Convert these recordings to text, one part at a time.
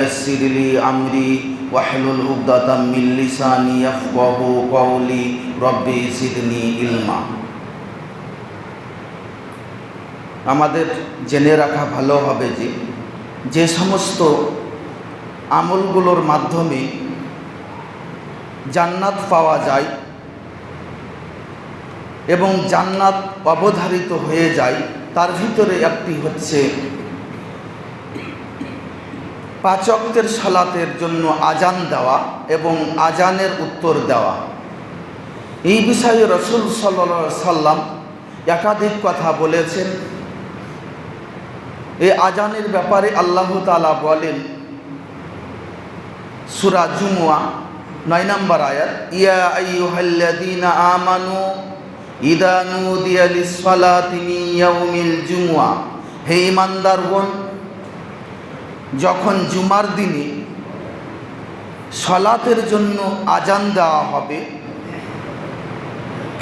يسر لي أمري واحلل عقدة من لساني يفقهوا قولي ربي زدني علما। আমাদের জেনে রাখা ভালো হবে যে সমস্ত আমলগুলোর মাধ্যমে জান্নাত পাওয়া যায় এবং জান্নাত অবধারিত হয়ে যায়, তার ভিতরে একটি হচ্ছে 5 ওয়াক্তের সালাতের জন্য আজান দেওয়া এবং আজানের উত্তর দেওয়া। এই বিষয়ে রাসূল সাল্লাল্লাহু আলাইহি সাল্লাম একাধিক কথা বলেছেন। এই আজানের ব্যাপারে আল্লাহ তাআলা বলেন সূরা জুমুয়া 9 নম্বর আয়াত, ইয়া আইয়ুহাল্লাযীনা আমানু ইযা নুদিয়া লিস-সালাতি মিন ইয়াউমিল জুমুয়া, হে ঈমানদারগণ, যখন জুমার দিনে সালাতের জন্য আজান দেওয়া হবে,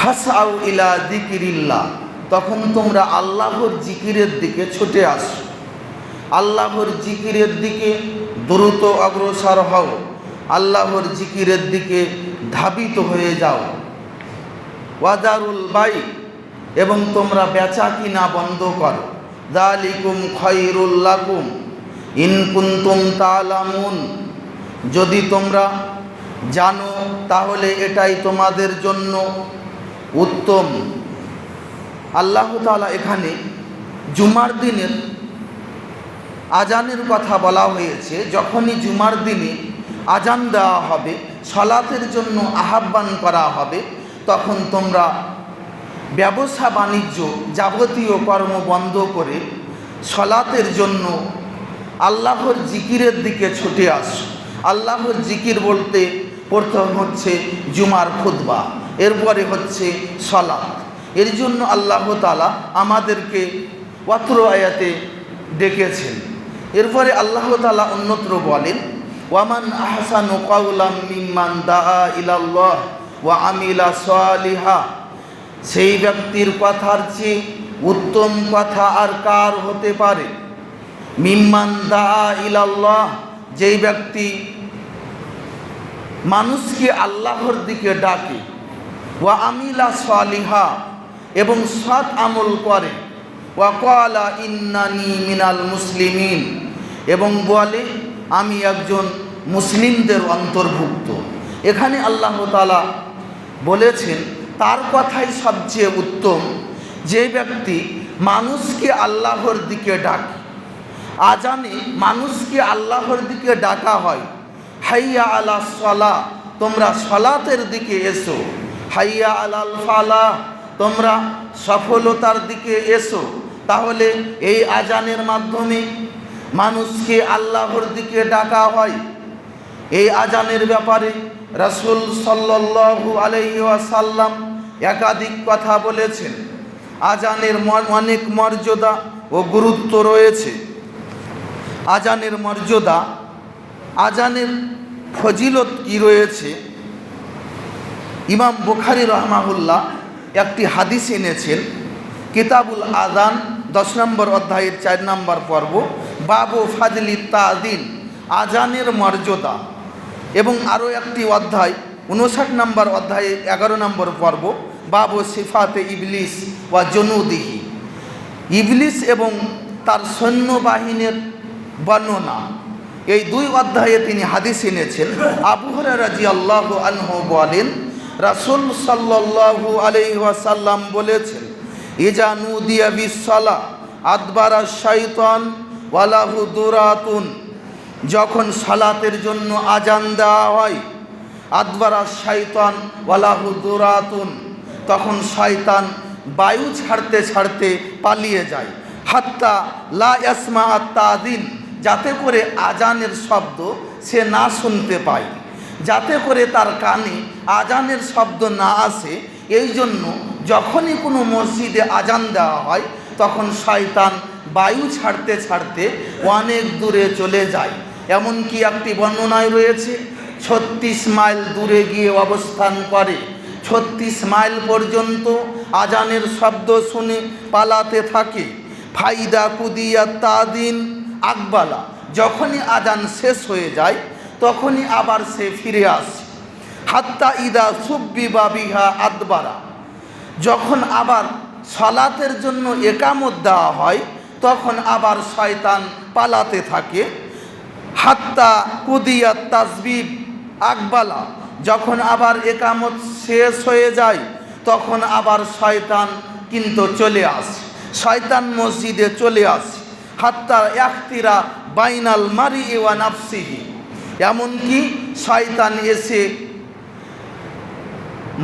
ফাসআউ ইলা যিকিরিল্লাহ, তখন তোমরা আল্লাহর জিকিরের দিকে ছুটে আসো, আল্লাহর জিকিরের দিকে দ্রুত অগ্রসর হও, আল্লাহর জিকিরের দিকে ধাবিত হয়ে যাও। ওয়াদারুল বাই, এবং তোমরা বেচা কিনা বন্ধ করো। যালিকুম খায়রুল লাকুম ইন কুনতুম তা'লামুন, যদি তোমরা জানো তাহলে এটাই তোমাদের জন্য উত্তম। আল্লাহ তাআলা এখানে জুমার দিনের আজানের কথা বলা হয়েছে। যখনই জুমার দিনে আজান দেওয়া হবে, সালাতের জন্য আহ্বান করা হবে, তখন তোমরা ব্যবসা বাণিজ্য যাবতীয় কর্ম বন্ধ করে সালাতের জন্য আল্লাহর জিকিরের দিকে ছুটে আসো। আল্লাহর জিকির বলতে প্রথম হচ্ছে জুমার খুতবা, এরপরে হচ্ছে সালাত। এর জন্য আল্লাহ তাআলা আমাদেরকে অত্র আয়াতে ডেকেছেন। এরপরে আল্লাহ তাআলা অন্যত্র বলেন, ওয়ামান আহসানু কাওলাম মিম্মান দাআ ইলাল্লাহ ওয়া আমিলা সালিহা, সেই ব্যক্তির কথার চেয়ে উত্তম কথা আর কার হতে পারে? মিম্মান দাআ ইলাল্লাহ, যেই ব্যক্তি মানুষকে আল্লাহর দিকে ডাকে, ওয়া আমিলা সালিহা, এবং সৎ আমল করে, ওয়া ক্বালা ইন্নানি মিনাল মুসলিমিন, এবং বলে আমি একজন মুসলিমদের অন্তর্ভুক্ত। এখানে আল্লাহ তাআলা বলেছেন তার কথাই সবচেয়ে উত্তম, যে ব্যক্তি মানুষকে আল্লাহর দিকে ডাকে। আজানে মানুষকে আল্লাহর দিকে ডাকা হয়, হাইয়া আলাস সালাহ, তোমরা সালাতের দিকে এসো, হাইয়া আলাল ফালাহ, তোমরা সফলতার দিকে এসো। তাহলে এই আজানের মাধ্যমে মানুষকে আল্লাহর দিকে ডাকা হয়। এই আজানের ব্যাপারে রাসূল সাল্লাল্লাহু আলাইহি ওয়াসাল্লাম একাধিক কথা বলেছেন। আজানের অনেক মর্যাদা ও গুরুত্ব রয়েছে। আজানের মর্যাদা, আজানের ফজিলত কি রয়েছে? ইমাম বুখারী রাহমাহুল্লাহ একটি হাদিস এনেছেন, কিতাবুল আযান 10 নম্বর অধ্যায়ের 4 নম্বর পর্ব, বাবু ফাজলি তাযিন, আজানের মর্যাদা, এবং আরও একটি অধ্যায় 59 নম্বর অধ্যায়ে 11 নম্বর পর্ব, বাবু সিফাতে ইবলিস ওয়া জুনুদিহি, ইবলিস এবং তার সৈন্যবাহিনীর বর্ণনা। এই 2 অধ্যায়ে তিনি হাদিস এনেছেন। আবু হুরায়রা রাদিয়াল্লাহু আনহু বলেন, রাসূল সাল্লাল্লাহু আলাইহি ওয়াসাল্লাম বলেছেন, ইজা নুদিয়া বিস-সালাহ আদবারা শাইতান ওয়া লাহু দুরাতুন, যখন সালাতের জন্য আজান দেওয়া হয়, আদবারা শাইতান ওয়া লাহু দুরাতুন, তখন শয়তান বায়ু ছাড়তে ছাড়তে পালিয়ে যায়, হাত্তা লা ইয়াসমা আত-তাযিন, যাতে করে আজানের শব্দ সে না শুনতে পায়, যাতে করে তার কানে আজানের শব্দ না আসে। এই জন্য যখনই কোনো মসজিদে আজান দেওয়া হয়, তখন শয়তান বায়ু ছাড়তে ছাড়তে অনেক দূরে চলে যায়। এমনকি একটি বর্ণনায় রয়েছে 36 মাইল দূরে গিয়ে অবস্থান করে, 36 মাইল পর্যন্ত আজানের শব্দ শুনে পালাতে থাকে। ফাইদা কুদিয়া তাদিন আকবালা, যখনই আজান শেষ হয়ে যায় তখনই আবার সে ফিরে আসে। হাত্তা ইদা সুব্বিবা বিহা আদবারা, যখন আবার সালাতের জন্য একামত দেওয়া হয় তখন আবার শয়তান পালাতে থাকে। হাত্তা কুদিয়াত তাসবিব আকবালা, যখন আবার একামত শেষ হয়ে যায় তখন আবার শয়তান কিন্তু চলে আসে, শয়তান মসজিদে চলে আসে। হাত্তা ইয়াখতিরা বাইনাল মারি ওয়া নাফসিহি, এমনকি শয়তান এসে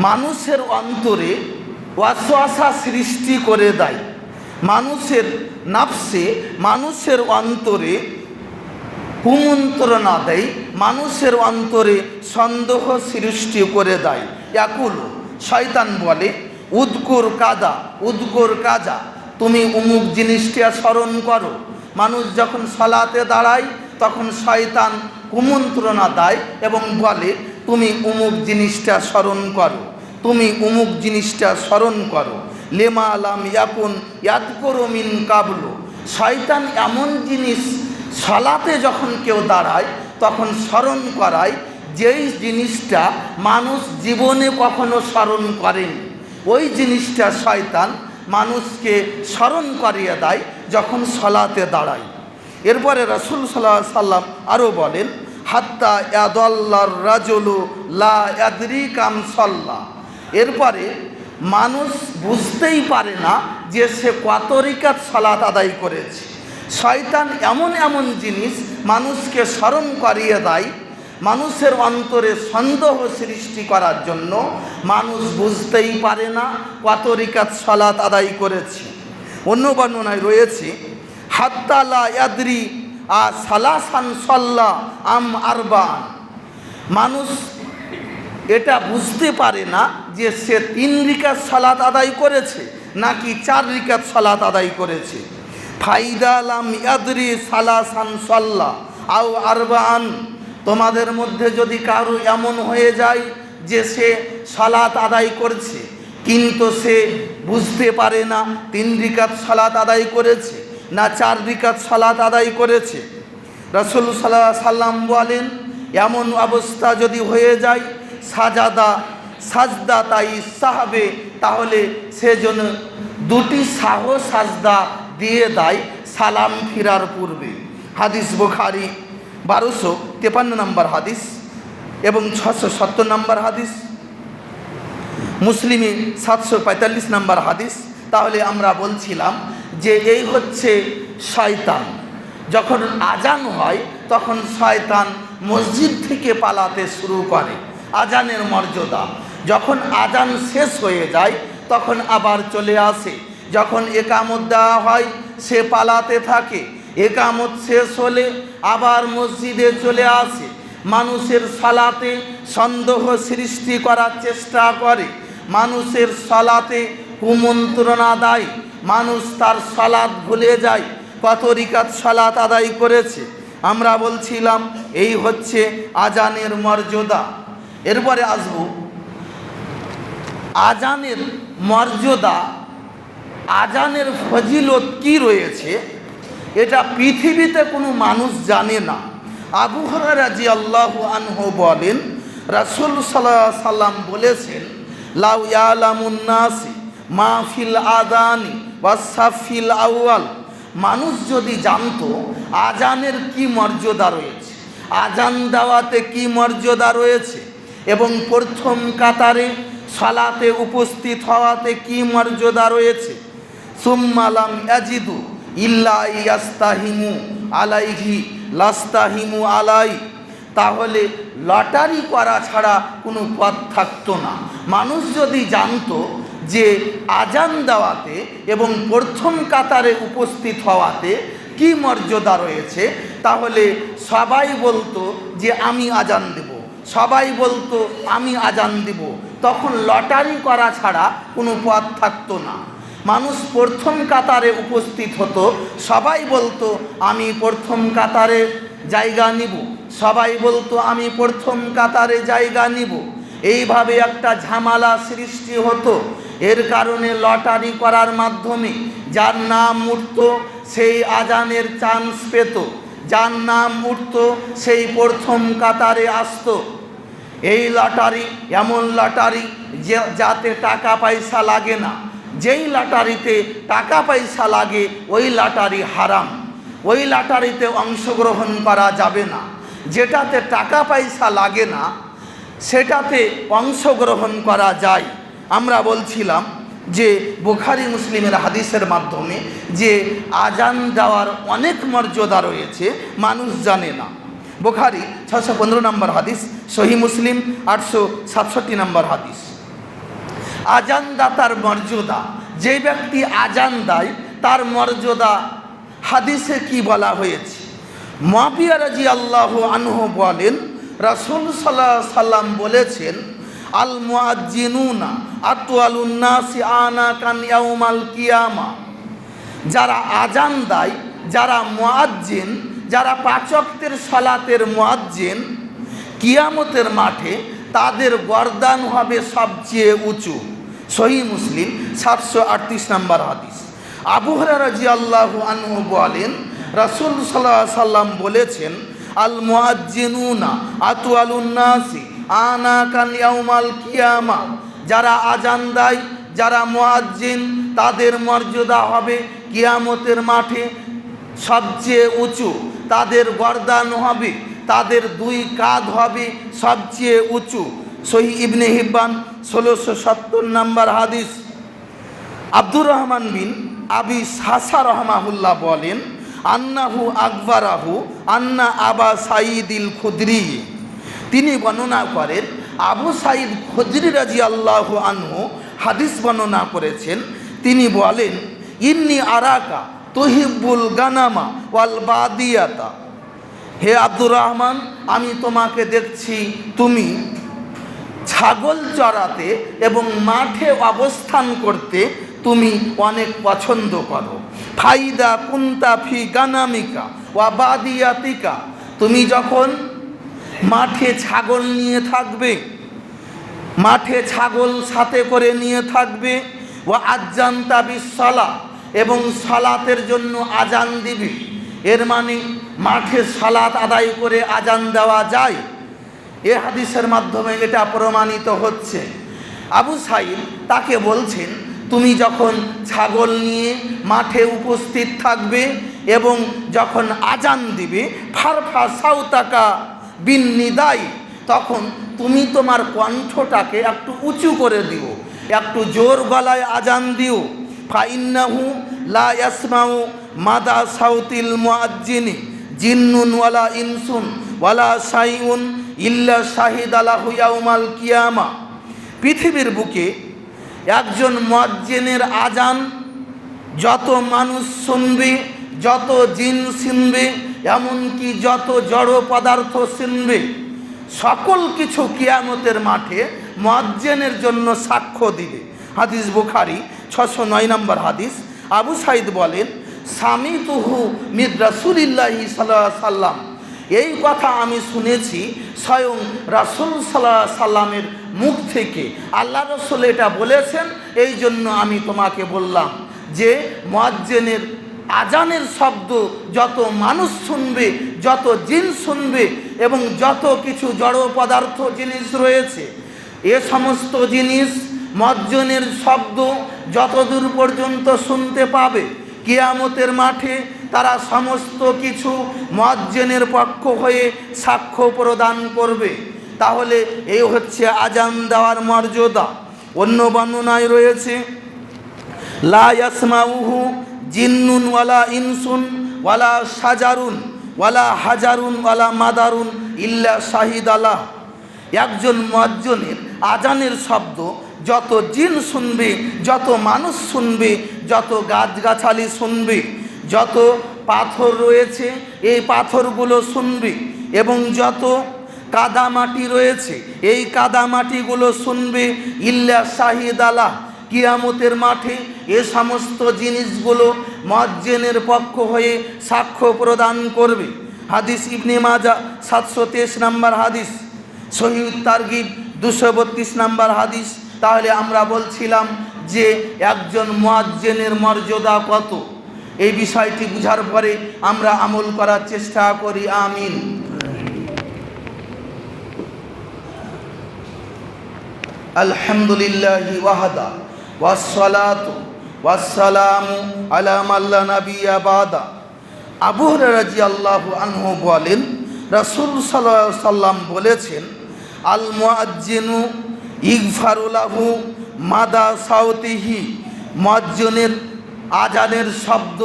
মানুষের অন্তরে ওয়াসওয়াসা সৃষ্টি করে দেয়, মানুষের নাফসে, মানুষের অন্তরে কুমন্ত্রণা দেয়, মানুষের অন্তরে সন্দেহ সৃষ্টি করে দেয়। ইয়াকুল, শয়তান বলে, উদকুর কাদা, উদকুর কাজা, তুমি অমুক জিনিসটা স্মরণ করো। মানুষ যখন সালাতে দাঁড়ায় তখন শয়তান কুমন্ত্রণা দেয় এবং বলে তুমি অমুক জিনিসটা স্মরণ করো, তুমি অমুক জিনিসটা স্মরণ করো। লেমা আলাম ইয়াকুন ইয়াদকুরু মিন কাবলু, শয়তান এমন জিনিস সালাতে যখন কেউ দাঁড়ায় তখন স্মরণ করায় যেই জিনিসটা মানুষ জীবনে কখনো স্মরণ করেনি, ওই জিনিসটা শয়তান মানুষকে স্মরণ করিয়ে দেয় যখন সালাতে দাঁড়ায়। এরপরে রাসূল সাল্লাল্লাহু আলাইহি সাল্লাম আরও বলেন, হাত্তা ইয়াদাল্লার রাজুলু লা ইয়াদরি কাম সাল্লা, এরপরে মানুষ বুঝতেই পারে না যে সে কত রিকাত সালাত আদায় করেছে। শয়তান এমন এমন জিনিস মানুষকে স্মরণ করিয়ে দেয় মানুষের অন্তরে সন্দেহ সৃষ্টি করার জন্য, মানুষ বুঝতেই পারে না কত রিকাত সালাত আদায় করেছে। অন্য বর্ণনায় রয়েছে হাত্তা লা ইয়াদরি সালাসান সাল্লা আম আরবান, মানুষ এটা বুঝতে পারে না যে সে 3 রিকাত সালাত আদায় করেছে নাকি 4 রিকাত সালাত আদায় করেছে। ফাইদা লাম ইয়াদরি সালাসান সাল্লা আও আরবান, তোমাদের মধ্যে যদি কারো এমন হয়ে যায় যে সে সালাত আদায় করছে কিন্তু সে বুঝতে পারে না 3 রিকাত সালাত আদায় করেছে না 4 রিকাত সালাত আদায় করেছে, রাসূল সাল্লাল্লাহু আলাইহি সাল্লাম বলেন এমন অবস্থা যদি হয়ে যায় সাজদা তাই সাহাবে, তাহলে সে যেন 2টি সাজদা দিয়ে দেয় সালাম ফিরার পূর্বে। হাদিস বুখারী 1253 নম্বর হাদিস এবং 670 নম্বর হাদিস, মুসলিমে 745 নম্বর হাদিস। তাহলে আমরা বলছিলাম যে এই হচ্ছে শয়তান, যখন আজান হয় তখন শয়তান মসজিদ থেকে পালাতে শুরু করে, আজানের মর্যাদা। যখন আজান শেষ হয়ে যায় তখন আবার চলে আসে, যখন একামত দেওয়া হয় সে পালাতে থাকে, একামত শেষ হলে আবার মসজিদে চলে আসে, মানুষের সালাতে সন্দেহ সৃষ্টি করার চেষ্টা করে, মানুষের সালাতে কুমন্ত্রণা দেয়, মানুষ তার সালাত ভুলে যায় কত রিকাত সালাত আদায় করেছে। আমরা বলছিলাম এই হচ্ছে আজানের মর্যাদা। এরপরে আসব আজানের মর্যাদা, আজানের ফজিলত কি রয়েছে এটা পৃথিবীতে কোনো মানুষ জানে না। আবু হুরায়রা রাদিয়াল্লাহু আনহু বলেন, রাসূল সাল্লাল্লাহু আলাইহি সাল্লাম বলেছেন, লাউ ইয়ালামুন নাসি মা ফিল আযানি ওয়াস সাফিল আউয়াল, মানুষ যদি জানতো আজানের কি মর্যাদা রয়েছে, আজান দেওয়াতে কি মর্যাদা রয়েছে এবং প্রথম কাতারে সালাতে উপস্থিত হওয়াতে কি মর্যাদা রয়েছে। সুম্মা লাম ইয়াজিদু ইল্লা ইয়াস্তাহিমু আলাইহি লাস্তাহিমু আলাই, তাহলে লটারি করা ছাড়া কোনো পথ থাকতো না। মানুষ যদি জানতো যে আজান দেওয়াতে এবং প্রথম কাতারে উপস্থিত হওয়াতে কি মর্যাদা রয়েছে, তাহলে সবাই বলতো যে আমি আজান দেব, সবাই বলতো আমি আজান দেব, তখন লটারি করা ছাড়া কোনো পথ থাকতো না। মানুষ প্রথম কাতারে উপস্থিত হতো, সবাই বলতো আমি প্রথম কাতারে জায়গা নিব, সবাই বলতো আমি প্রথম কাতারে জায়গা নিব, এইভাবে একটা ঝামেলা সৃষ্টি হতো। এর কারণে লটারি করার মাধ্যমে যার নাম উঠত সেই আজানের চান্স পেত, যার নাম উঠত সেই প্রথম কাতারে আসতো। এই লটারি এমন লটারি যাতে টাকা পয়সা লাগে না। যেই লটারিতে টাকা পয়সা লাগে ওই লটারি হারাম, ওই লটারিতে অংশগ্রহণ করা যাবে না। যেটাতে টাকা পয়সা লাগে না সেটাতে অংশগ্রহণ করা যায়। আমরা বলছিলাম যে বুখারী মুসলিমের হাদিসের মাধ্যমে যে আজান দেওয়ার অনেক মর্যাদা রয়েছে, মানুষ জানে না। বুখারী 615 নম্বর হাদিস, সহিহ মুসলিম 867 নম্বর হাদিস। আজান দাতার মর্যাদা, যে ব্যক্তি আজান দেয় তার মর্যাদা হাদিসে কি বলা হয়েছে? মুআবিয়া রাদিয়াল্লাহু আনহু বলেন, রাসূল সাল্লাল্লাহু আলাইহি সাল্লাম বলেছেন, আল মুআজ্জিনুনা আতওয়ালুন নাসি আনাকান ইয়াউমাল কিয়ামা। যারা আজান দেয়, যারা মুআজ্জিন, যারা পাঁচ ওয়াক্তের সালাতের মুআজ্জিন, কিয়ামতের মাঠে তাদের গর্দান হবে সবচেয়ে উঁচু। সহিহ মুসলিম 738 নম্বর হাদিস। আবু হুরায়রা রাদিয়াল্লাহু আনহু বলেন, রাসূল সাল্লাল্লাহু আলাইহি সাল্লাম বলেছেন, আল মুআজ্জিনুনা আতওয়ালুন নাসি আনাকান ইয়াউমাল কিয়ামা। যারা আজান দেয়, যারা মুআজ্জিন, তাদের মর্যাদা হবে কিয়ামতের মাঠে সবচেয়ে উঁচু। তাদের গর্দান হবে, তাদের দুই কাঁধ হবে সবচেয়ে উঁচু। সহিহ ইবনে হিব্বান 1670 নম্বর হাদিস। আব্দুর রহমান বিন আবি সাসা রহমাহুল্লাহ বলেন, আন্নাহু আকবরাহু আন্না আবা সাঈদিল খুদরি। তিনি বর্ণনা করেন, আবু সাঈদ খুদরি রাদিয়াল্লাহু আনহু হাদিস বর্ণনা করেছেন। তিনি বলেন, ইন্নী আরাকা তুহিব্বুল গানামা ওয়াল বাদিয়াতা। হে আব্দুর রহমান, আমি তোমাকে দেখছি তুমি ছাগল চড়াতে এবং মাঠে অবস্থান করতে তুমি অনেক পছন্দ করো। ফাইদা কুন্তা ফি গানামিকা ওয়া বাদিয়াতিকা। তুমি যখন মাঠে ছাগল নিয়ে থাকবে, মাঠে ছাগল সাথে করে নিয়ে থাকবে, ওয়া আযানতা বিসসালাহ, এবং সালাতের জন্য আজান দিবে। এর মানে মাঠে সালাত আদায় করে আজান দেওয়া যায়। এ হাদিসের মাধ্যমে এটা প্রমাণিত হচ্ছে। আবু সাঈদ তাকে বলছেন, তুমি যখন ছাগল নিয়ে মাঠে উপস্থিত থাকবে এবং যখন আজান দিবে, ফারফা সাউতাকা বিন নিদাই, তখন তুমি তোমার কণ্ঠটাকে একটু উঁচু করে দিও, একটু জোর গলায় আজান দিও। ফাইন্নাহু লা ইয়াসমাউ মাদা সাউতিল মুআজ্জিনি জিন্নুন ওয়ালা ইনসুন ওয়ালা শাইউন ইল্লা শাহিদা লাহু ইয়াউমাল কিয়ামা। পৃথিবীর বুকে একজন মুআজ্জিনের আজান যত মানুষ শুনবে, যত জিন শুনবে, এমনকি যত জড় পদার্থ শুনবে, সকল কিছু কিয়ামতের মাঠে মুআজ্জিনের জন্য সাক্ষ্য দিবে। হাদিস বুখারী 609 নম্বর হাদিস। আবু সাঈদ বলেন, সামিতুহু মির রাসূলিল্লাহি সাল্লাল্লাহু আলাইহি সাল্লাম। এই কথা আমি শুনেছি স্বয়ং রাসূল সাল্লাল্লাহু আলাইহি সাল্লামের মুখ থেকে। আল্লাহ রাসূল এটা বলেছেন, এই জন্য আমি তোমাকে বললাম যে মুআজ্জিনের আজানের শব্দ যত মানুষ শুনবে, যত জিন শুনবে এবং যত কিছু জড় পদার্থ জিনিস রয়েছে, এ সমস্ত জিনিস মুআজ্জিনের শব্দ যতদূর পর্যন্ত শুনতে পাবে, কিয়ামতের মাঠে তারা সমস্ত কিছু মুআজ্জিনের পক্ষ হয়ে সাক্ষ্য প্রদান করবে। তাহলে এই হচ্ছে আজান দেওয়ার মর্যাদা। অন্য বর্ণনায় রয়েছে, লা ইয়াসমাউহু জিন্নুন ওয়ালা ইনসুন ওয়ালা শাজারুন ওয়ালা হাজারুন ওয়ালা মাদারুন ইল্লা শাহিদালাহ। একজন মুআজ্জিনের আজানের শব্দ যত জিন শুনবে, যত মানুষ শুনবে, যত গাছগাছালি শুনবে, যত পাথর রয়েছে এই পাথরগুলো শুনবে, এবং যত কাদামাটি রয়েছে এই কাদামাটিগুলো শুনবে। ইল্লা শাহিদালাহ, কিয়ামতের মাঠে এ সমস্ত জিনিসগুলো মুআজ্জিনের পক্ষ হয়ে সাক্ষ্য প্রদান করবে। হাদিস ইবনে মাজাহ 723 নম্বর হাদিস, সহিহ তারগিব 232 নম্বর হাদিস। তাহলে আমরা বলছিলাম যে একজন মুআজ্জিনের মর্যাদা কত। এই বিষয়টি বুঝার পরে আমরা আমল করার চেষ্টা করি। আমিন। আলহামদুলিল্লাহি ওয়াহদা ওয়াসসালাতু ওয়াসসালামু আলা মান লা নাবিয়্যা বাদা। আবু হুরায়রা রাদিয়াল্লাহু আনহু বলেন, রাসূল সাল্লাল্লাহু আলাইহি ওয়াসাল্লাম বলেছেন, আল মুয়াজ্জিনু ইগফারু লাহু মাদা সাউতিহি, মুয়াজ্জিনের আজানের শব্দ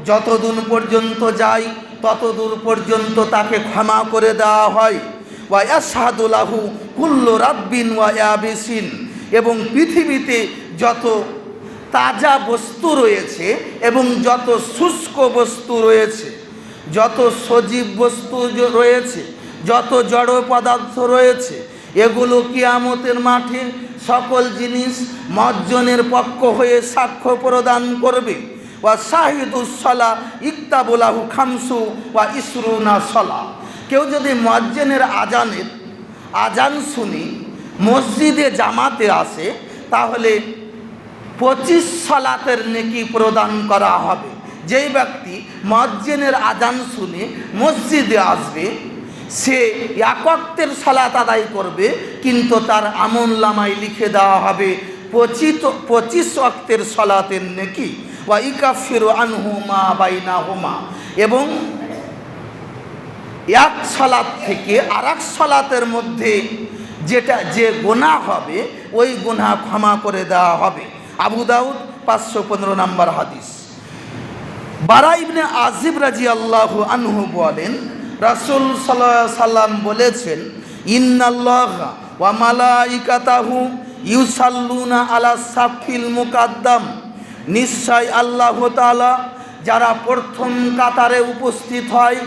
যতদূর পর্যন্ত যায় ততদূর পর্যন্ত তাকে ক্ষমা করে দেওয়া হয়। ওয়া ইয়াশহাদু লাহু কুল্লু রাব্বিন ওয়া ইয়াবিসিন, এবং পৃথিবীতে যত তাজা বস্তু রয়েছে এবং যত শুষ্ক বস্তু রয়েছে, যত সজীব বস্তু রয়েছে, যত জড় পদার্থ রয়েছে, এগুলো কিয়ামতের মাঠে সকল জিনিস মুয়াজ্জিনের পক্ষ হয়ে সাক্ষ্য প্রদান করবে। ওয়া শাহিদুস সালাহ ইকতাবু লাহু খামসু ওয়া ইসরুনা সালাহ। কেউ যদি মুয়াজ্জিনের আজান শুনি মসজিদে জামাতে আসে, তাহলে 25 সালাতের নেকি প্রদান করা হবে। যেই ব্যক্তি মুয়াজ্জিনের আজান শুনে মসজিদে আসবে, সে এক ওয়াক্তের সালাত আদায় করবে, কিন্তু তার আমলনামায় লিখে দেওয়া হবে 25 ওয়াক্তের সালাতের নেকি। ওয়া ইকাফিরু আনহু মা বাইনাহুমা, এবং এক সালাত থেকে আরেক সালাতের মধ্যে যে গুনাহ হবে ওই গুনাহ ক্ষমা করে দেওয়া হবে। আবু দাউদ 515 নম্বর হাদিস। বারা ইবনে আজিব রাদিয়াল্লাহু আনহু বলেন, রাসূল সাল্লাল্লাহু আলাইহি ওয়াসাল্লাম বলেছেন, ইন্নাল্লাহা ওয়া মালাইকাতাহু ইউসাল্লুনা আলা সাফিল মুকাদ্দাম, নিশ্চয় আল্লাহ তাআলা যারা প্রথম কাতারে উপস্থিত হয়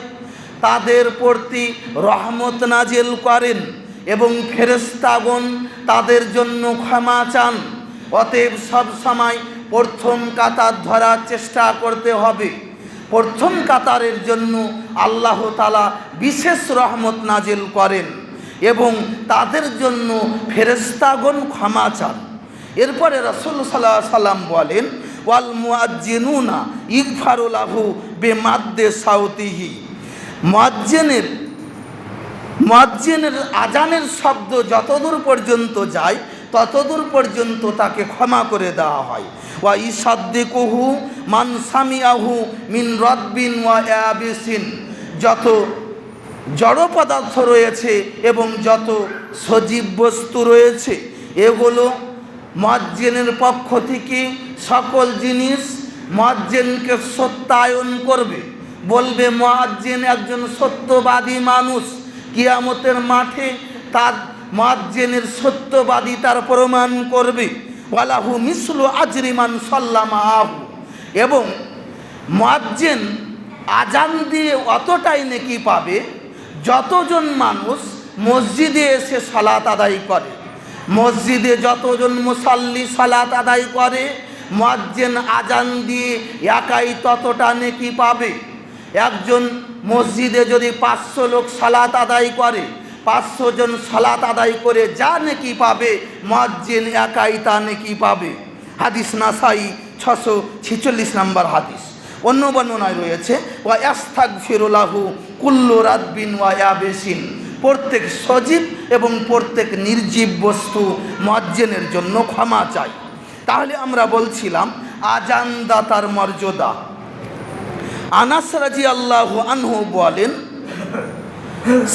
তাদের প্রতি রহমত নাজিল করেন এবং ফেরেশতাগণ তাদের জন্য ক্ষমা চান। অতএব সব সময় প্রথম কাতার ধরার চেষ্টা করতে হবে। প্রথম কাতারের জন্য আল্লাহ তাআলা বিশেষ রহমত নাজিল করেন এবং তাদের জন্য ফেরেশতাগণ ক্ষমা চান। এরপরে রাসূল সাল্লাল্লাহু আলাইহি ওয়াসাল্লাম বলেন, ওয়াল মুয়াজ্জিনুনা ইগফারু লাহু বিমাদ্দে সাউতিহি, মুয়াজ্জিনের আজানের শব্দ যতদূর পর্যন্ত যায় ততদূর পর্যন্ত তাকে ক্ষমা করে দেওয়া হয়। ওয়া ইসাদ্দিকুহু মান সামিআহু মিন রাব্বিন ওয়া ইয়াবিসিন, যত জড় পদার্থ রয়েছে এবং যত সজীব বস্তু রয়েছে, এগুলো মুয়াজ্জিনের পক্ষ থেকে সকল জিনিস মুয়াজ্জিনকে সত্যায়ন করবে, বলবে মুয়াজ্জিন একজন সত্যবাদী মানুষ। কিয়ামতের মাঠে তার মুয়াজ্জিনের সত্যবাদিতার প্রমাণ করবে। ওয়ালাহু মিসলু আজরি মান সাল্লামাহু, এবং মুয়াজ্জিন আজান দিয়ে অতটাই নেকি পাবে যতজন মানুষ মসজিদে এসে সালাত আদায় করে। মসজিদে যতজন মুসাল্লি সালাত আদায় করে, মুয়াজ্জিন আজান দিয়ে একাই ততটা নেকি পাবে। একজন মসজিদে যদি 500 লোক সালাত আদায় করে, 500 জন সালাত আদায় করে যা নেকি পাবে, মুয়াজ্জিন একাই তা নেকি পাবে। হাদিস নাসাই 646 নম্বর হাদিস। অন্য বর্ণনায় রয়েছে, ওয়া ইস্তাগফিরু লাহু কুল্লু রাব্বিন ওয়া ইয়াবিসিন, প্রত্যেক সজীব এবং প্রত্যেক নির্জীব বস্তু মুয়াজ্জিনের জন্য ক্ষমা চাই। তাহলে আমরা বলছিলাম আজানদাতার মর্যাদা। আনাস রাদিয়াল্লাহু আনহু বলেন,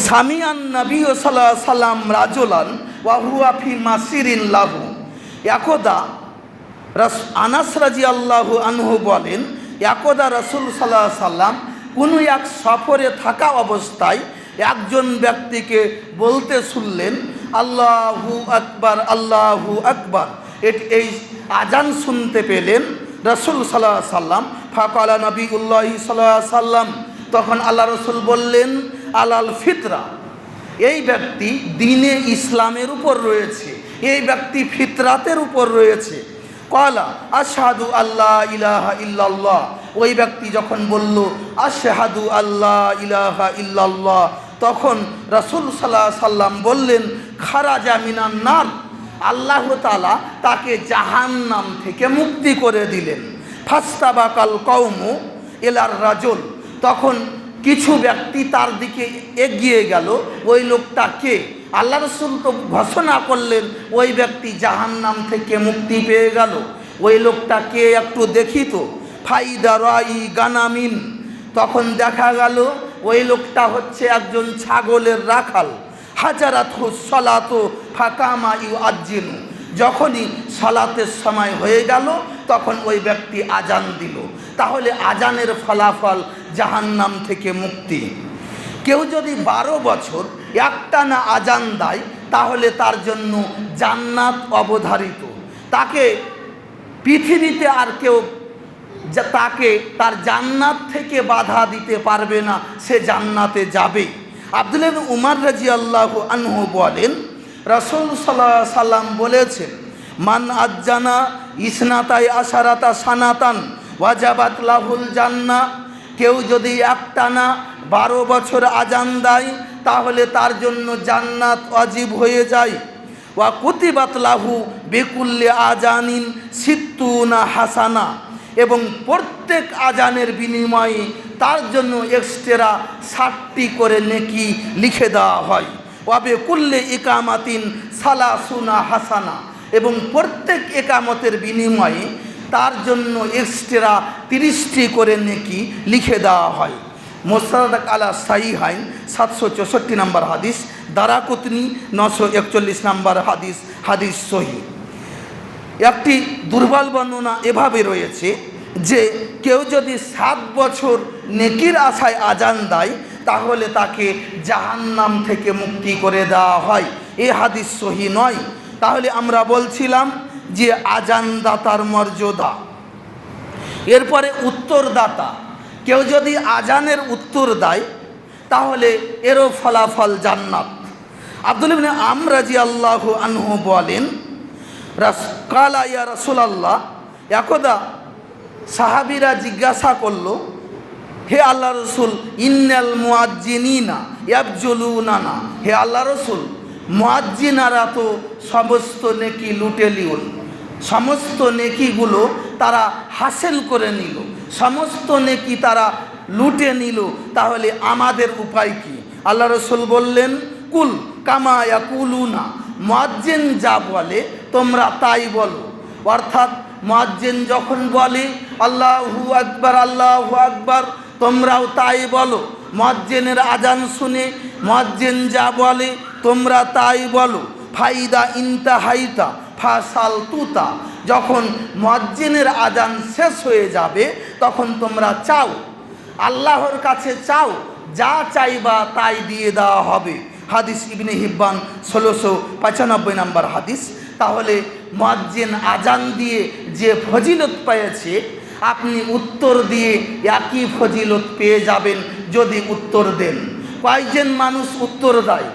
সামিআন নবী সাল্লাল্লাহু আলাইহি সাল্লাম রাজুলান ওয়া হুয়া ফি মাসিরিন লাহু। একদা আনাস রাদিয়াল্লাহু আনহু বলেন, একদা রাসূল সাল্লাল্লাহু আলাইহি সাল্লাম কোনো এক সফরে থাকা অবস্থায় একজন ব্যক্তিকে বলতে শুনলেন, আল্লাহু আকবার আল্লাহু আকবার। এই আজান শুনতে পেলেন রাসূল সাল্লাল্লাহু আলাইহি সাল্লাম। ফাকালা নবিউল্লাহি সাল্লাল্লাহু আলাইহি সাল্লাম, তখন আল্লাহ রাসূল বললেন, আলাল ফিতরা, এই ব্যক্তি দ্বীনে ইসলামের উপর রয়েছে, এই ব্যক্তি ফিতরাতের উপর রয়েছে। ক্বালা আশহাদু আল্লা ইলাহা ইল্লাল্লাহ, ওই ব্যক্তি যখন বলল আশহাদু আল্লা ইলাহা ইল্লাল্লাহ, তখন রাসূল সাল্লাল্লাহু আলাইহি সাল্লাম বললেন, খারাজা মিনান নার, আল্লাহ তাআলা তাকে জাহান্নাম থেকে মুক্তি করে দিলেন। ফাস্তাবাকাল কওমু, এলার রাজুল, তখন কিছু ব্যক্তি তার দিকে এগিয়ে গেল। ওই লোকটা কে? আল্লাহ রসুল তো ঘোষণা করলেন ওই ব্যক্তি জাহান্নাম থেকে মুক্তি পেয়ে গেল। ওই লোকটা কে একটু দেখি তো। ফাইদা রাই গানামিন, তখন দেখা গেল ওই লোকটা হচ্ছে একজন ছাগলের রাখাল। হাজারাত সলাত ফাকামা ইউ আজ্জিনু, যখনই সালাতের সময় হয়ে গেল তখন ওই ব্যক্তি আজান দিল। তাহলে আজানের ফলাফল জাহান্নাম থেকে মুক্তি। কেউ যদি 12 বছর একটানা আজান দেয় তাহলে তার জন্য জান্নাত অবধারিত। তাকে পৃথিবীতে আর কেউ তাকে তার জান্নাত থেকে বাধা দিতে পারবে না, সে জান্নাতে যাবে। আব্দুল্লাহ ইবনে উমর রাদিয়াল্লাহু আনহু বলেন, রাসূল সাল্লাল্লাহু আলাইহি সাল্লাম বলেছেন, মান আজ্জানা ইসনাতাই আশারাতা সানাতান ওয়াজাবাত লাহুল জান্নাহ, কেউ যদি একটানা 12 বছর আজান দেয় তাহলে তার জন্য জান্নাত ওয়াজিব হয়ে যায়। ওয়া কুতিবাত লাহু বিকুল্লি আজানিন সিত্তুনা হাসানা, এবং প্রত্যেক আজানের বিনিময়ে তার জন্য এক্সট্রা 60টি করে নেকি লিখে দেওয়া হয়। ওয়াবে কুল্লে ইকামাতিন সালাসুনা হাসানা, এবং প্রত্যেক একামতের বিনিময়ে তার জন্য এক্সট্রা 30টি করে নেকি লিখে দেওয়া হয়। মুসনাদ আলা সাহিহাইন 764 নম্বর হাদিস, দারাকুতনি 941 নম্বর হাদিস, হাদিস সহিহ। একটি দুর্বল বর্ণনা এভাবে রয়েছে যে কেউ যদি 7 বছর নেকির আশায় আজান দেয় তাহলে তাকে জাহান্নাম থেকে মুক্তি করে দেওয়া হয়। এ হাদিস সহিহ নয়। তাহলে আমরা বলছিলাম যে আজানদাতার মর্যাদা। এরপরে উত্তরদাতা, কেউ যদি আজানের উত্তর দেয় তাহলে এরও ফলাফল জান্নাত। আব্দুল্লাহ ইবনে আমর রাদিয়াল্লাহু আনহু বলেন, কালা ইয়া রাসূলুল্লাহ, একদা সাহাবীরা জিজ্ঞাসা করলো, হে আল্লাহ রসুল, ইন্নাল মুয়াজ্জিনিনা ইয়াবজুলুনানা, হে আল্লাহ রসুল, মুয়াজ্জিনারা তো সমস্ত নেকি লুটে লিউল, সমস্ত নেকিগুলো তারা হাসিল করে নিল, সমস্ত নেকি তারা লুটে নিল, তাহলে আমাদের উপায় কি? আল্লাহ রসুল বললেন, কুল কামা ইয়াকুলুনা, মুয়াজ্জিন যা বলে তোমরা তাই বলো। অর্থাৎ মুয়াজ্জিন যখন বলে আল্লাহু আকবার আল্লাহু আকবার, তোমরাও তাই বলো। মুয়াজ্জিনের আজান শুনে মুয়াজ্জিন যা বলে তোমরা তাই বলো। ফাইদা ইনতাহাইতা ফাসাল তুতা, যখন মুয়াজ্জিনের আজান শেষ হয়ে যাবে তখন তোমরা চাও, আল্লাহর কাছে চাও, যা চাইবা তাই দিয়ে দেওয়া হবে। হাদিস ইবনে হিব্বান 1695 নম্বর হাদিস। তাহলে মুয়াজ্জিন আজান দিয়ে যে ফজিলত পেয়েছে, আপনি উত্তর দিয়ে একই ফজিলত পেয়ে যাবেন যদি উত্তর দেন। কয়েকজন মানুষ উত্তর দেয়?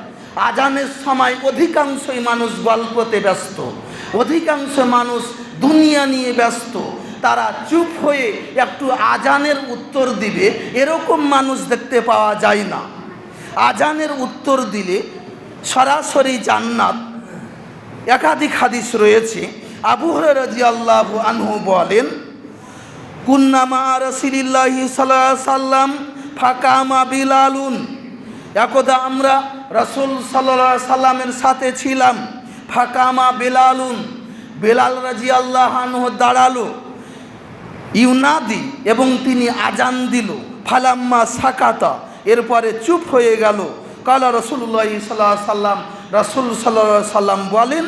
আজানের সময় অধিকাংশই মানুষ গল্পতে ব্যস্ত, অধিকাংশ মানুষ দুনিয়া নিয়ে ব্যস্ত। তারা চুপ হয়ে একটু আজানের উত্তর দিবে, এরকম মানুষ দেখতে পাওয়া যায় না। আজানের উত্তর দিলে সরাসরি জান্নাত। একাধিক হাদিস রয়েছে। আবু হুরায়রা রাদিয়াল্লাহু আনহু বলেন, কুন্না মা রাসূলিল্লাহি সাল্লাল্লাহু আলাইহি সাল্লাম ফাকামা বিলালুন, একদা আমরা রাসূল সাল্লাল্লাহু আলাইহি সাল্লামের সাথে ছিলাম। ফাকামা বিলালুন, বেলাল রাদিয়াল্লাহু আনহু দাঁড়ালো। ইউনাদি, এবং তিনি আজান দিল। ফালাম্মা সাকাতা, এরপরে চুপ হয়ে গেল। কালা রাসূলুল্লাহ সাল্লাল্লাহু আলাইহি সাল্লাম, রাসূল সাল্লাল্লাহু আলাইহি সাল্লাম বলেন,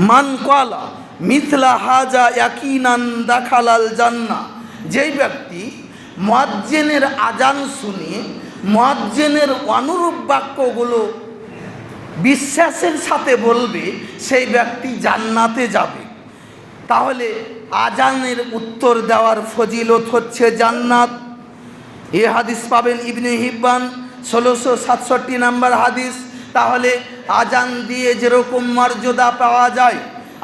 মান কালা মিথলা হাজা ইয়াকিনান দাখালাল জান্নাহ, যেই ব্যক্তি মুয়াজ্জিনের আজান শুনে মুয়াজ্জিনের অনুরূপ বাক্যগুলো বিশ্বাসের সাথে বলবে, সেই ব্যক্তি জান্নাতে যাবে। তাহলে আজানের উত্তর দেওয়ার ফজিলত হচ্ছে জান্নাত। এ হাদিস পাবেন ইবনে হিব্বান 1667 নম্বর হাদিস। তাহলে আজান দিয়ে যেরকম মর্যাদা পাওয়া যায়,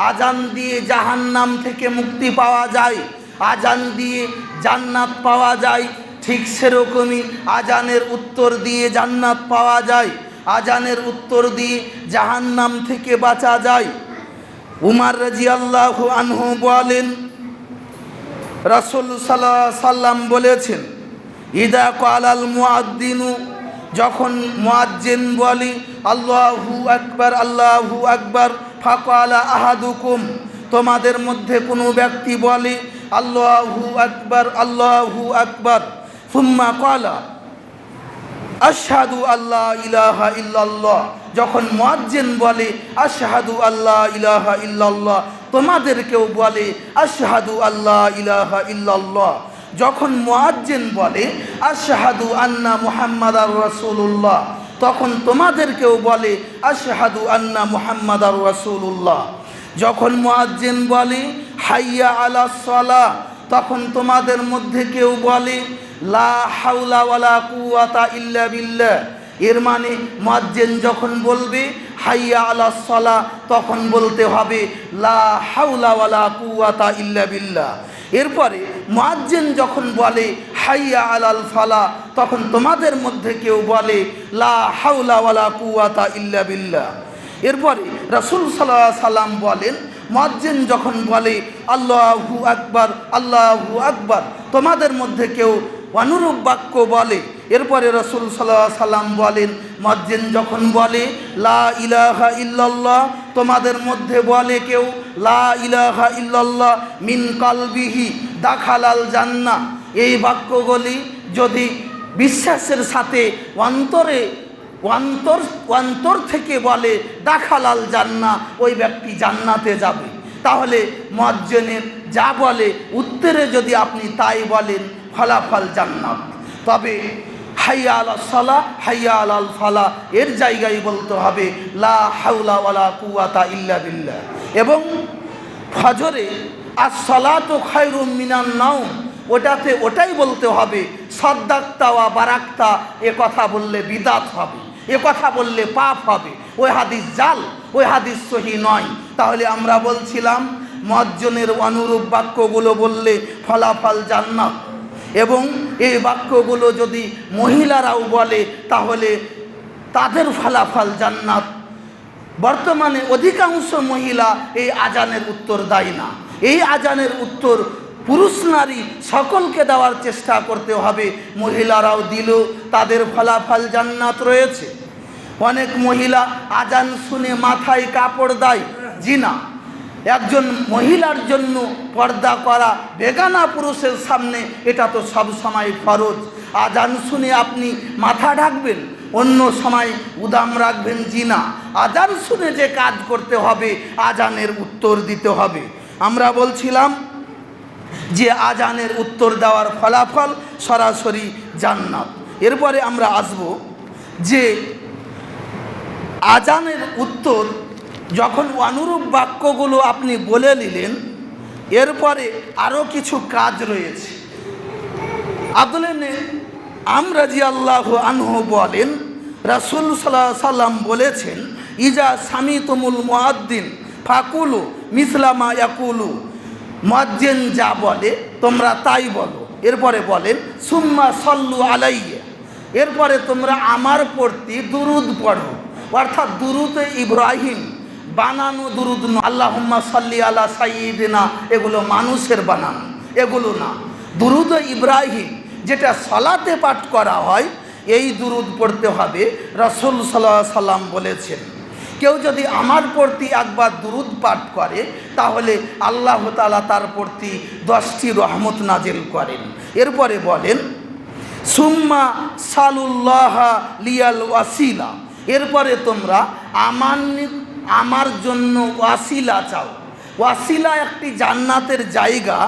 আজান দিয়ে জাহান্নাম থেকে মুক্তি পাওয়া যায়, আজান দিয়ে জান্নাত পাওয়া যায়, ঠিক সেরকমই আজানের উত্তর দিয়ে জান্নাত পাওয়া যায়, আজানের উত্তর দিয়ে জাহান্নাম থেকে বাঁচা যায়। উমর রাদিয়াল্লাহু আনহু বলেন, রাসূল সাল্লাল্লাহু আলাইহি সাল্লাম বলেছেন, ইদা ক্বালাল মুআদ্দিনু, যখন মুয়াজ্জিন বলে আল্লাহু আকবার আল্লাহু আকবার, ফাকালা আহাদুকুম, তোমাদের মধ্যে কোনো ব্যক্তি বলে আল্লাহু আকবার আল্লাহু আকবার, সুম্মা ক্বালা আশহাদু আল্লা ইলাহা ইল্লাল্লাহ, যখন মুয়াজ্জিন বলে আশহাদু আল্লা ইলাহা ইল্লাল্লাহ, তোমাদের কেউ বলে আশহাদু আল্লা ইলাহা ইল্লাল্লাহ। যখন মুয়াজ্জিন বলে আশহাদু আন্না মুহাম্মাদার রাসূলুল্লাহ, তখন তোমাদের কেউ বলে আশহাদু আন্না মুহাম্মাদার রাসূলুল্লাহ। যখন মুয়াজ্জিন বলে হাইয়া আলাস সালাহ, তখন তোমাদের মধ্যে কেউ বলে লা হাওলা ওয়ালা কুওয়াতা ইল্লা বিল্লাহ। এর মানে মুয়াজ্জিন যখন বলবে হাইয়া আলাস সালাহ, তখন বলতে হবে লা হাওলা ওয়ালা কুওয়াতা ইল্লা বিল্লাহ। এরপরে মুয়াজ্জিন যখন বলে হাইয়া আলাল ফালাহ, তখন তোমাদের মধ্যে কেউ বলে লা হাওলা ওয়ালা কুওয়াতা ইল্লা বিল্লাহ। এরপরে রাসূল সাল্লাল্লাহু আলাইহি সাল্লাম বলেন, মুয়াজ্জিন যখন বলে আল্লাহু আকবার আল্লাহু আকবার, তোমাদের মধ্যে কেউ অনুরূপ বাক্য বলে। এরপরে রাসূল সাল্লাল্লাহু আলাইহি সাল্লাম বলেন, মুয়াজ্জিন যখন বলে লা ইলাহা ইল্লাল্লাহ, তোমাদের মধ্যে বলে কেউ লা ইলাহা ইল্লাল্লাহ মিন কলবিহি দাখালাল জান্নাহ। এই বাক্যগুলি যদি বিশ্বাসের সাথে অন্তর থেকে বলে দাখালাল জান্নাহ, ওই ব্যক্তি জান্নাতে যাবে। তাহলে মুয়াজ্জিনের যা বলে উত্তরে যদি আপনি তাই বলেন, ফলাফল জান্নাত। তবে হাইয়া আলাস সালাহ হাইয়া আলাল ফালাহ এর জায়গায় বলতে হবে লা হাওলা ওয়ালা কুওয়াতা ইল্লা বিল্লাহ। এবং ফজরে আস-সালাতু খায়রুম মিনান নাওম, ওটাই বলতে হবে সাদ্দাক্তা ওয়া বারাকতা। এ কথা বললে বিদাত হবে, এ কথা বললে পাপ হবে, ওই হাদিস জাল, ওই হাদিস সহি নয়। তাহলে আমরা বলছিলাম মুয়াজ্জিনের অনুরূপ বাক্যগুলো বললে ফলাফল জান্নাত। এবং এই বাক্যগুলো যদি মহিলারাও বলে তাহলে তাদের ফলাফল জান্নাত। বর্তমানে অধিকাংশ মহিলা এই আজানের উত্তর দেয় না। এই আজানের উত্তর পুরুষ নারী সকলকে দেওয়ার চেষ্টা করতে হবে। মহিলারাও দিল, তাদের ফলাফল জান্নাত রয়েছে। অনেক মহিলা আজান শুনে মাথায় কাপড় দেয়, জিনা। একজন মহিলার জন্য পর্দা করা বেগানা পুরুষের সামনে এটা তো সব সময় ফরজ। আজান শুনে আপনি মাথা ঢাকবেন, অন্য সময় উদাম রাখবেন, জিনা। আজান শুনে যে কাজ করতে হবে, আজানের উত্তর দিতে হবে। আমরা বলছিলাম যে আজানের উত্তর দেওয়ার ফলাফল সরাসরি জান্নাত। এরপরে আমরা আসব যে আজানের উত্তর যখন অনুরূপ বাক্যগুলো আপনি বলে নিলেন, এরপরে আরও কিছু কাজ রয়েছে। আব্দুল্লাহ ইবনে আমর রাদিয়াল্লাহু আনহু বলেন, রাসূল সাল্লাল্লাহু আলাইহি সাল্লাম বলেছেন, ইজা সামিতুমুল মুয়াদ্দিন ফাকুলু মিসলা মা ইয়াকুলু, মুয়াজ্জিন যা বলে তোমরা তাই বলো। এরপরে বলেন সুম্মা সাল্লু আলাইয়া, এরপরে তোমরা আমার প্রতি দুরুদ পড়ো। অর্থাৎ দুরুদে ইব্রাহিম, বানানো দুরুদ না। আল্লাহুম্মা সাল্লি আলা সাইয়্যিদিনা, এগুলো মানুষের বানানো, এগুলো না। দুরুদে ইব্রাহিম যেটা সালাতে পাঠ করা হয়, এই দুরুদ পড়তে হবে। রাসূল সাল্লাল্লাহু আলাইহি সাল্লাম বলেছেন, কেউ যদি আমার প্রতি একবার দুরুদ পাঠ করে তাহলে আল্লাহ তাআলা তার প্রতি 10টি রহমত নাজিল করেন। এরপরে বলেন সুম্মা সালুল্লাহা লিয়াল ওয়াসিলা, এরপরে তোমরা আমার জন্য ওয়াসিলা চাও। ওয়াসিলা একটি জান্নাতের জায়গা।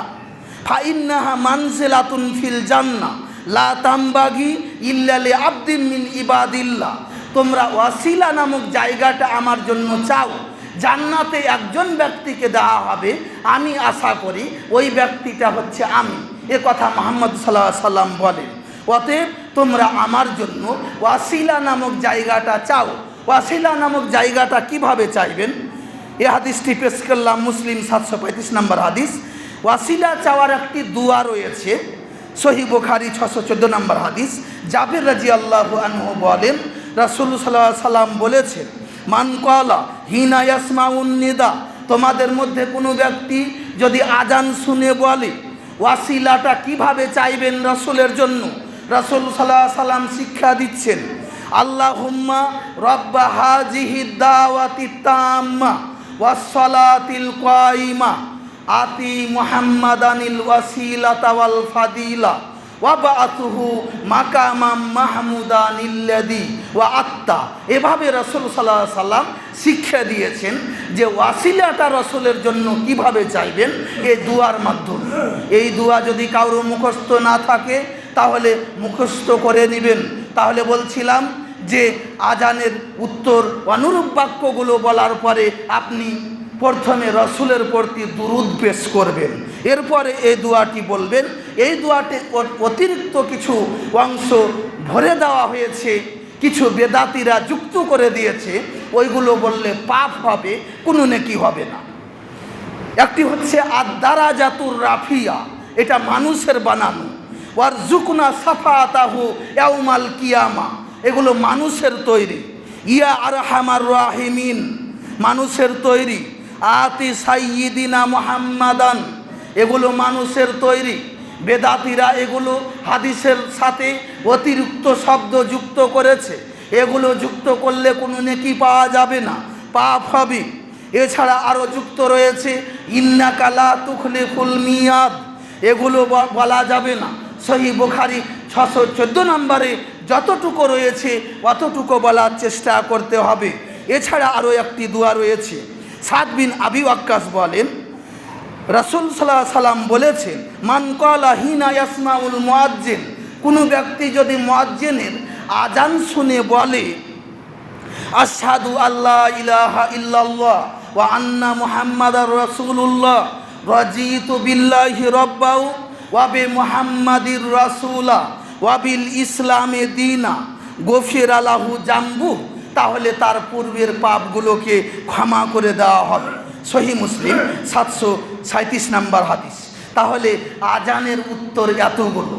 ফাইন্নাহা মানজিলাতুন ফিল জান্নাহ লা তামবাগি ইল্লা লিআবদিন মিন ইবাদিল্লাহ, তোমরা ওয়াসিলা নামক জায়গাটা আমার জন্য চাও। জান্নাতে একজন ব্যক্তিকে দেওয়া হবে, আমি আশা করি ওই ব্যক্তিটা হচ্ছে আমি। এ কথা মুহাম্মদ সাল্লাল্লাহু আলাইহি সাল্লাম বলেন। অতএব তোমরা আমার জন্য ওয়াসিলা নামক জায়গাটা চাও। ওয়াসিলা নামক জায়গাটা কিভাবে চাইবেন? এ হাদিসটি পেশ করলাম, মুসলিম 735 নম্বর হাদিস। ওয়াসিলা চাওয়ার একটি দুয়া রয়েছে, সহিহ বুখারী 614 নম্বর হাদিস। জাবের রাদিয়াল্লাহু আনহু বলেন, রাসূল সাল্লাল্লাহু আলাইহি সাল্লাম বলেছেন, মান ক্বালা হিনা ইয়াসমাউন নিদা, তোমাদের মধ্যে কোনো ব্যক্তি যদি আজান শুনে বলে ওয়াসিলাটা কিভাবে চাইবেন রাসূলের জন্য, রাসূল সাল্লাল্লাহু আলাইহি সাল্লাম শিক্ষা দিচ্ছেন। আল্লাহুম্মা রাব্বা হাযিহিদ দাওয়াতিত তাম্মা ওয়াস সালাতিল কায়িমা আতি মুহাম্মাদানিল ওয়াসিলাতা ওয়াল ফাদিলা ওয়াবাআতুহু মাকামাম মাহমুদানিল্লাযী ওয়াআত্তা। এভাবে রাসূল সাল্লাল্লাহু আলাইহি সাল্লাম শিক্ষা দিয়েছেন যে ওয়াসিলাটা রাসূলের জন্য কিভাবে চাইবেন, এই দুয়ার মাধ্যমে। এই দুয়া যদি কারো মুখস্থ না থাকে তাহলে মুখস্থ করে নেবেন। তাহলে বলছিলাম যে আজানের উত্তর অনুরূপ বাক্যগুলো বলার পরে আপনি প্রথমে রসুলের প্রতি দুরূদ পেশ করবেন, এরপরে এই দোয়াটি বলবেন। এই দোয়াতে অতিরিক্ত কিছু অংশ ভরে দেওয়া হয়েছে, কিছু বেদাতিরা যুক্ত করে দিয়েছে, ওইগুলো বললে পাপ হবে, কোনো নেকি হবে না। একটি হচ্ছে আদ-দারাজাতুর রাফিয়া, এটা মানুষের বানানো। ওয়ারজুকনা সাফাতাহু ইয়াউমাল কিয়ামা, এগুলো মানুষের তৈরি। ইয়া আরহামার রাহিমিন, মানুষের তৈরি। আতি সাইয়্যিদিনা মুহাম্মাদান, এগুলো মানুষের তৈরি। বেদাতিরা এগুলো হাদিসের সাথে অতিরিক্ত শব্দ যুক্ত করেছে, এগুলো যুক্ত করলে কোনো নেকি পাওয়া যাবে না, পাপ হবে। এছাড়া আরও যুক্ত রয়েছে ইন্নাকা লা তুখলিফুল মিয়াদ, এগুলো বলা যাবে না। সহিহ বুখারী 614 নম্বরে যতটুকু রয়েছে অতটুকু বলার চেষ্টা করতে হবে। এছাড়া আরও একটি দোয়া রয়েছে। সাদ বিন আবি ওয়াক্কাস বলেন, রাসূল সাল্লাল্লাহু আলাইহি সাল্লাম বলেছেন, মান ক্বালা হিনা ইয়াসমাউল মুয়াজ্জিন, কোনো ব্যক্তি যদি মুয়াজ্জিনের আজান শুনে বলে আশহাদু আল্লা ইলাহা ইল্লাল্লাহ ওয়া আন্না মুহাম্মাদার রাসূলুল্লাহ রাজিতু বিল্লাহি রাব্বাও ওয়া বি মুহাম্মাদির রাসূলা ওয়া বিল ইসলামে দীনা গফিরা লাহু জামবু, তাহলে তার পূর্বের পাপগুলোকে ক্ষমা করে দেওয়া হবে। সহিহ মুসলিম 737 নম্বর হাদিস। তাহলে আজানের উত্তর এতগুলো।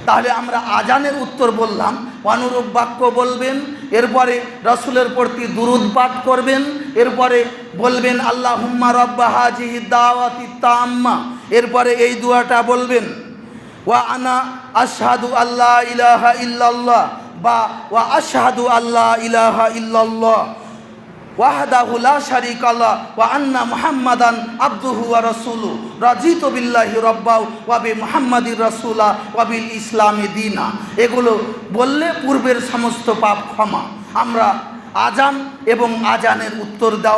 তাহলে আমরা আজানের উত্তর বললাম, অনুরূপ বাক্য বলবেন, এরপরে রাসূলের প্রতি দুরূদ পাঠ করবেন, এরপরে বলবেন আল্লাহুম্মা রাব্বা হাযিহিদ দাওয়াতিত তাম্মা, এরপরে এই দোয়াটা বলবেন ওয়া আনা আশহাদু আল্লা ইলাহা ইল্লাল্লাহ বা ওয়া আশহাদু আল্লা ইলাহা ইল্লাল্লাহ ওয়াহদাহু লা শারীকা লাহু ওয়া আন্না মুহাম্মাদান আবদুহু ওয়া রাসূলুহু রাজিতু বিল্লাহি রাব্বাও ওয়া বি মুহাম্মাদির রাসূলা ওয়া বিল ইসলামি দীনা। এগুলো বললে পূর্বের সমস্ত পাপ ক্ষমা। আমরা আজান এবং আজানের উত্তর দাও